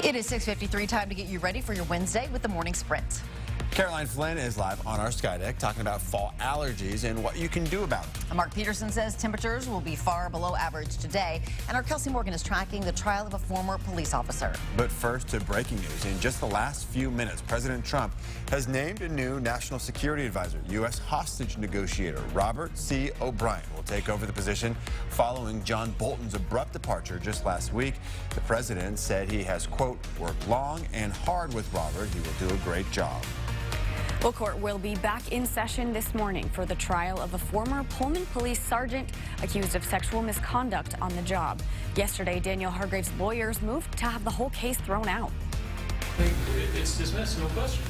It is 6:53, time to get you ready for your Wednesday with the Morning Sprint. Caroline Flynn is live on our Sky Deck talking about fall allergies and what you can do about them. Mark Peterson says temperatures will be far below average today, and our Kelsey Morgan is tracking the trial of a former police officer. But first to breaking news. In just the last few minutes, President Trump has named a new national security advisor. U.S. hostage negotiator Robert C. O'Brien will take over the position following John Bolton's abrupt departure just last week. The president said he has, quote, worked long and hard with Robert. He will do a great job. Well, court will be back in session this morning for the trial of a former Pullman police sergeant accused of sexual misconduct on the job. Yesterday, Daniel Hargrave's lawyers moved to have the whole case thrown out. It's dismissed, no question.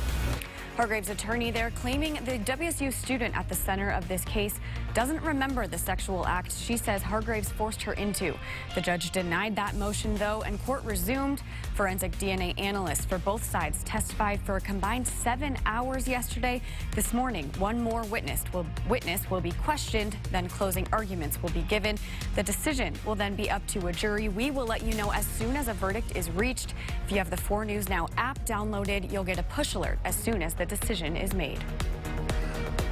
Hargrave's attorney there claiming the WSU student at the center of this case doesn't remember the sexual act she says Hargraves forced her into. The judge denied that motion, though, and court resumed. Forensic DNA analysts for both sides testified for a combined 7 hours yesterday. This morning, one more witness will be questioned, then closing arguments will be given. The decision will then be up to a jury. We will let you know as soon as a verdict is reached. If you have the 4 News Now app downloaded, you'll get a push alert as soon as the decision is made.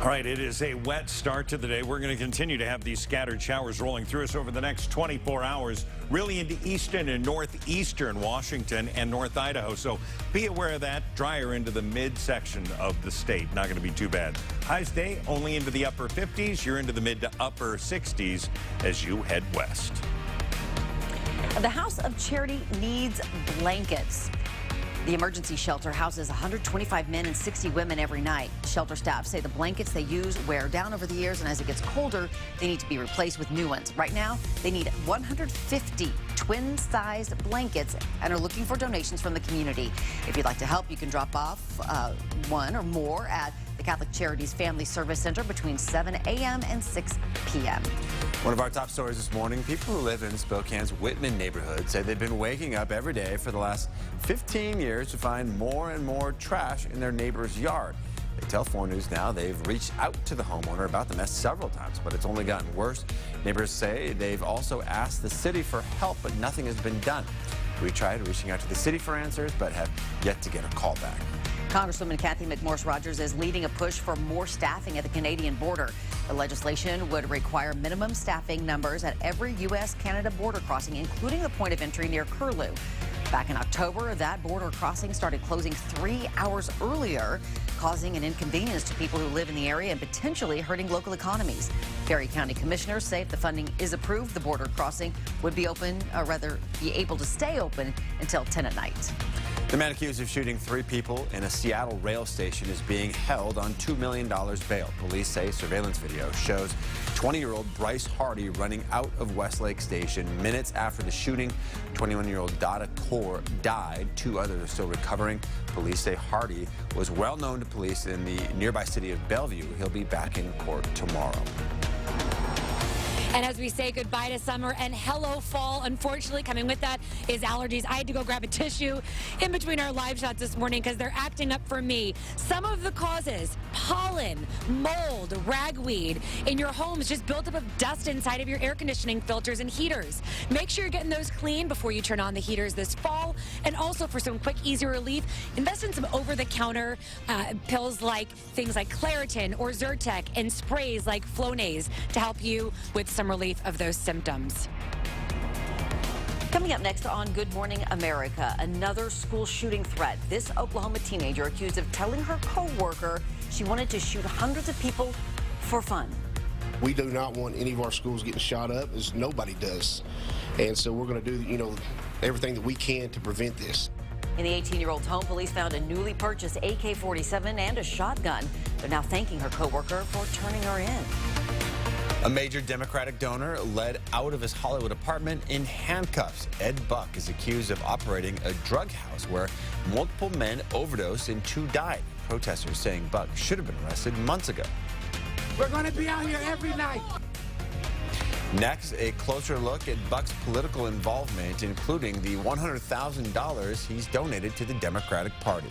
All right, it is a wet start to the day. We're going to continue to have these scattered showers rolling through us over the next 24 hours, really into eastern and northeastern Washington and North Idaho. So be aware of that. Drier into the midsection of the state. Not going to be too bad. Highs today only into the upper 50s. You're into the mid to upper 60s as you head west. The House of Charity needs blankets. The emergency shelter houses 125 men and 60 women every night. Shelter staff say the blankets they use wear down over the years, and as it gets colder, they need to be replaced with new ones. Right now, they need 150 twin-sized blankets and are looking for donations from the community. If you'd like to help, you can drop off one or more at the Catholic Charities Family Service Center between 7 a.m. and 6 p.m. One of our top stories this morning, people who live in Spokane's Whitman neighborhood say they've been waking up every day for the last 15 years to find more and more trash in their neighbor's yard. They tell 4 News Now they've reached out to the homeowner about the mess several times, but it's only gotten worse. Neighbors say they've also asked the city for help, but nothing has been done. We tried reaching out to the city for answers, but have yet to get a call back. Congresswoman Kathy McMorris-Rodgers is leading a push for more staffing at the Canadian border. The legislation would require minimum staffing numbers at every U.S.-Canada border crossing, including the point of entry near Curlew. Back in October, that border crossing started closing 3 hours earlier, causing an inconvenience to people who live in the area and potentially hurting local economies. Perry County commissioners say if the funding is approved, the border crossing would be open, or rather be able to stay open until 10 at night. The man accused of shooting 3 people in a Seattle rail station is being held on $2 million bail. Police say surveillance video shows 20-year-old Bryce Hardy running out of Westlake Station minutes after the shooting. 21-year-old Dada Kaur died. 2 others are still recovering. Police say Hardy was well known to police in the nearby city of Bellevue. He'll be back in court tomorrow. And as we say goodbye to summer and hello fall, unfortunately coming with that is allergies. I had to go grab a tissue in between our live shots this morning because they're acting up for me. Some of the causes: pollen, mold, ragweed in your homes, just buildup of dust inside of your air conditioning filters and heaters. Make sure you're getting those clean before you turn on the heaters this fall. And also, for some quick, easy relief, invest in some over-the-counter pills like things like Claritin or Zyrtec, and sprays like Flonase to help you with some relief of those symptoms. Coming up next on Good Morning America, another school shooting threat. This Oklahoma teenager accused of telling her co-worker she wanted to shoot hundreds of people for fun. We do not want any of our schools getting shot up, as nobody does. And so we're going to do, everything that we can to prevent this. In the 18-year-old's home, police found a newly purchased AK-47 and a shotgun. They're now thanking her co-worker for turning her in. A major Democratic donor led out of his Hollywood apartment in handcuffs. Ed Buck is accused of operating a drug house where multiple men overdosed and 2 died. Protesters saying Buck should have been arrested months ago. We're going to be out here every night. Next, a closer look at Buck's political involvement, including the $100,000 he's donated to the Democratic Party.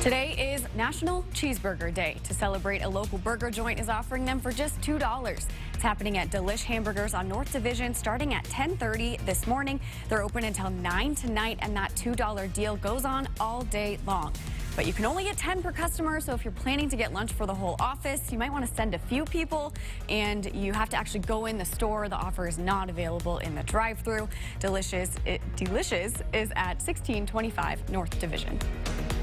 Today is National Cheeseburger Day. To celebrate, a local burger joint is offering them for just $2. It's happening at Delish Hamburgers on North Division starting at 10:30 this morning. They're open until 9 tonight, and that $2 deal goes on all day long. But you can only get 10 per customer, so if you're planning to get lunch for the whole office, you might want to send a few people, and you have to actually go in the store. The offer is not available in the drive-thru. Delicious is at 1625 North Division.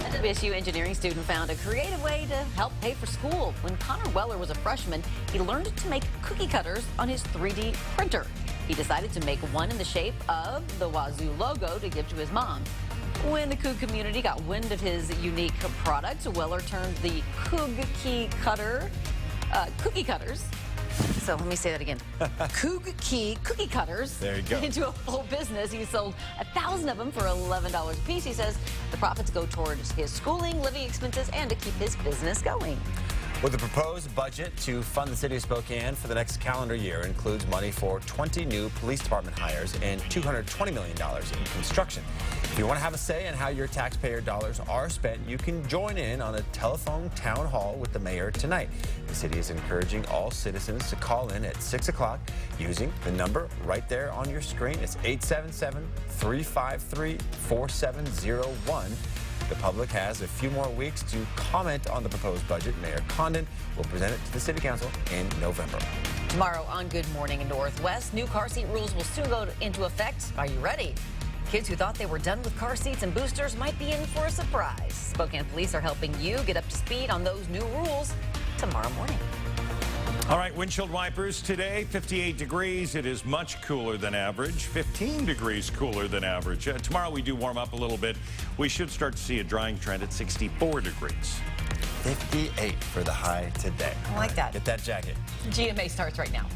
A WSU engineering student found a creative way to help pay for school. When Connor Weller was a freshman, he learned to make cookie cutters on his 3D printer. He decided to make one in the shape of the Wazoo logo to give to his mom. When the Coug community got wind of his unique product, Weller turned the cookie cutters. So let me say that again. Cookie cutters There you go. into a full business. He sold 1,000 of them for $11 a piece. He says the profits go towards his schooling, living expenses, and to keep his business going. With the proposed budget to fund the city of Spokane for the next calendar year includes money for 20 new police department hires and $220 million in construction. If you want to have a say in how your taxpayer dollars are spent, you can join in on a telephone town hall with the mayor tonight. The city is encouraging all citizens to call in at 6 o'clock using the number right there on your screen. It's 877-353-4701. The public has a few more weeks to comment on the proposed budget. Mayor Condon will present it to the City Council in November. Tomorrow on Good Morning Northwest, new car seat rules will soon go into effect. Are you ready? Kids who thought they were done with car seats and boosters might be in for a surprise. Spokane police are helping you get up to speed on those new rules tomorrow morning. All right, windshield wipers today, 58 degrees. It is much cooler than average, 15 degrees cooler than average. Tomorrow we do warm up a little bit. We should start to see a drying trend at 64 degrees. 58 for the high today. I like that. Get that jacket. GMA starts right now.